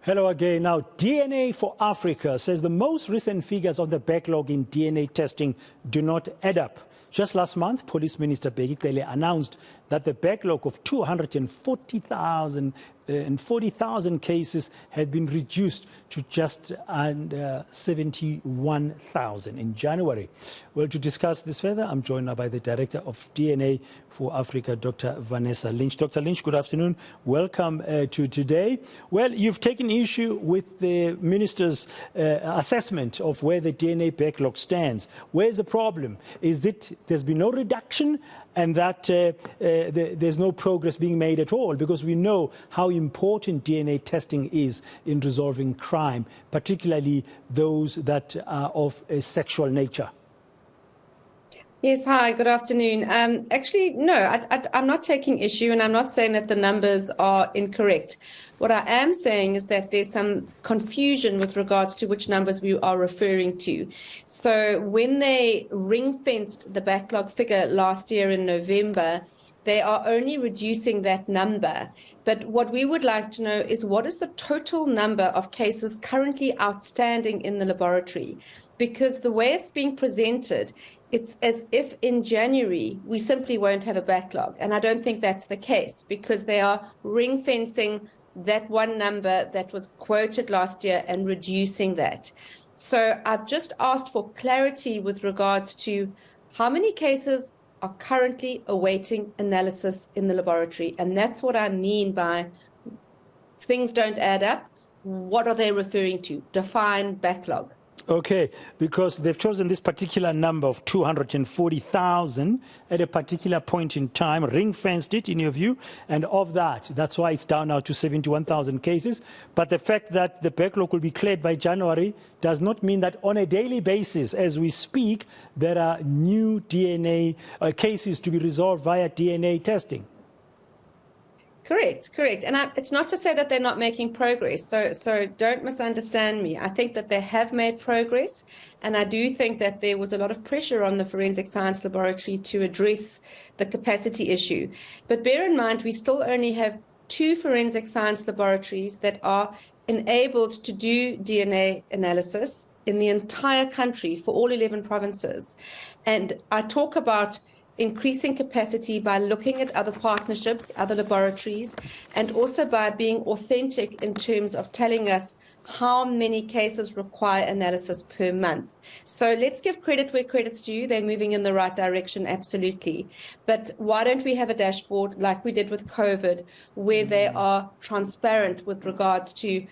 Hello again. Now, DNA for Africa says the most recent figures of the backlog in DNA testing do not add up. Just last month, Police Minister Bekele announced that the backlog of 240,000 cases had been reduced to just under 71,000 in January. Well, to discuss this further, I'm joined now by the Director of DNA for Africa, Dr. Vanessa Lynch. Dr. Lynch, good afternoon. Welcome to today. Well, you've taken issue with the Minister's assessment of where the DNA backlog stands. Where's the problem? Is it there's been no reduction and that there's no progress being made at all? Because we know how important DNA testing is in resolving crime, particularly those that are of a sexual nature. Yes, hi, good afternoon. Actually, no, I'm not taking issue, and I'm not saying that the numbers are incorrect. What I am saying is that there's some confusion with regards to which numbers we are referring to. So when they ring-fenced the backlog figure last year in November, they are only reducing that number. But what we would like to know is what is the total number of cases currently outstanding in the laboratory? Because the way it's being presented, it's as if in January we simply won't have a backlog. And I don't think that's the case, because they are ring-fencing that one number that was quoted last year and reducing that. So I've just asked for clarity with regards to how many cases are currently awaiting analysis in the laboratory. And that's what I mean by things don't add up. What are they referring to? Define backlog. Okay, because they've chosen this particular number of 240,000 at a particular point in time, ring-fenced it in your view, and of that, that's why it's down now to 71,000 cases. But the fact that the backlog will be cleared by January does not mean that on a daily basis, as we speak, there are new DNA cases to be resolved via DNA testing. Correct. And it's not to say that they're not making progress. So don't misunderstand me. I think that they have made progress. And I do think that there was a lot of pressure on the Forensic Science Laboratory to address the capacity issue. But bear in mind, we still only have 2 forensic science laboratories that are enabled to do DNA analysis in the entire country for all 11 provinces. And I talk about increasing capacity by looking at other partnerships, other laboratories, and also by being authentic in terms of telling us how many cases require analysis per month. So let's give credit where credit's due. They're moving in the right direction, absolutely. But why don't we have a dashboard like we did with COVID, where they are transparent with regards to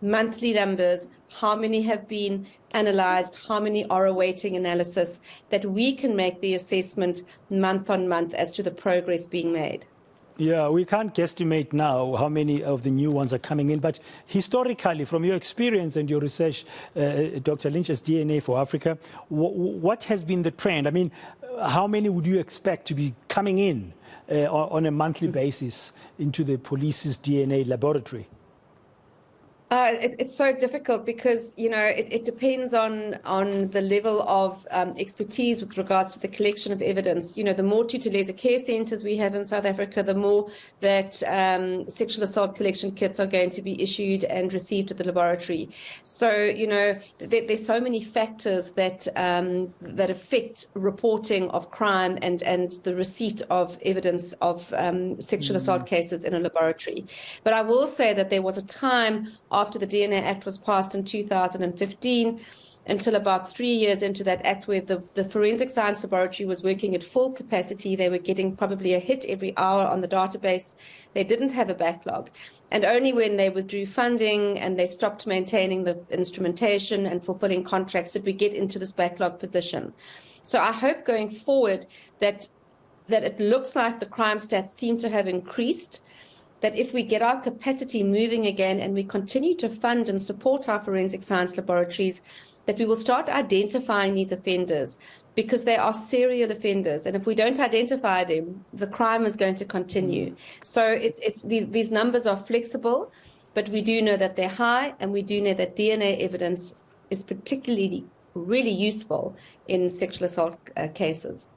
monthly numbers, how many have been analyzed, how many are awaiting analysis, that we can make the assessment month on month as to the progress being made. Yeah, we can't guesstimate now how many of the new ones are coming in, but historically, from your experience and your research, Dr. Lynch, as DNA for Africa, what has been the trend? I mean, how many would you expect to be coming in on a monthly basis into the police's DNA laboratory? It's so difficult because, you know, it depends on the level of expertise with regards to the collection of evidence. You know, the more tuteleza care centers we have in South Africa, the more that sexual assault collection kits are going to be issued and received at the laboratory. So, you know, there's so many factors that that affect reporting of crime and the receipt of evidence of sexual assault cases in a laboratory. But I will say that there was a time after the DNA Act was passed in 2015, until about 3 years into that act, where the Forensic Science Laboratory was working at full capacity. They were getting probably a hit every hour on the database. They didn't have a backlog. And only when they withdrew funding and they stopped maintaining the instrumentation and fulfilling contracts did we get into this backlog position. So I hope going forward that it looks like the crime stats seem to have increased, that if we get our capacity moving again and we continue to fund and support our forensic science laboratories, that we will start identifying these offenders, because they are serial offenders. And if we don't identify them, the crime is going to continue. So these numbers are flexible, but we do know that they're high, and we do know that DNA evidence is particularly really useful in sexual assault cases.